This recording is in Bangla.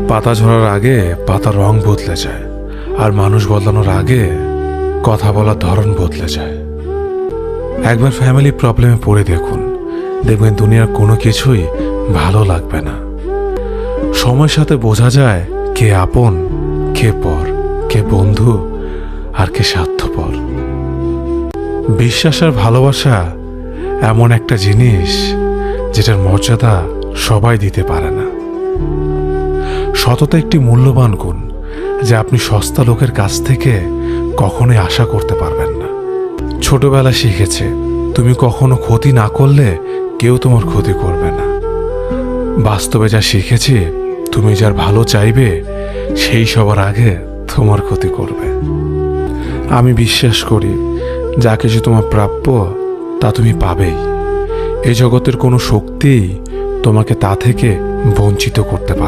পাতা ঝরার আগে পাতার রং বদলে যায়, আর মানুষ বদলানোর আগে কথা বলার ধরন বদলে যায়। একবার ফ্যামিলি প্রবলেমে পড়ে দেখুন, দেখবেন দুনিয়ার কোনো কিছুই ভালো লাগবে না। সময়ের সাথে বোঝা যায় কে আপন, কে পর, কে বন্ধু আর কে স্বার্থপর। বিশ্বাস আর ভালোবাসা এমন একটা জিনিস যেটার মর্যাদা সবাই দিতে পারে না। সততা একটি মূল্যবান গুণ যা আপনি সস্তা লোকের কাছ থেকে কখনোই আশা করতে পারবেন না। ছোটবেলায় শিখেছে, তুমি কখনো ক্ষতি না করলে কেউ তোমার ক্ষতি করবে না। বাস্তবে যা শিখেছি, তুমি যার ভালো চাইবে সেই সবার আগে তোমার ক্ষতি করবে। আমি বিশ্বাস করি, যা কিছু তোমার প্রাপ্য তা তুমি পাবেই। এই জগতের কোনো শক্তিই তোমাকে তা থেকে বঞ্চিত করতে পারে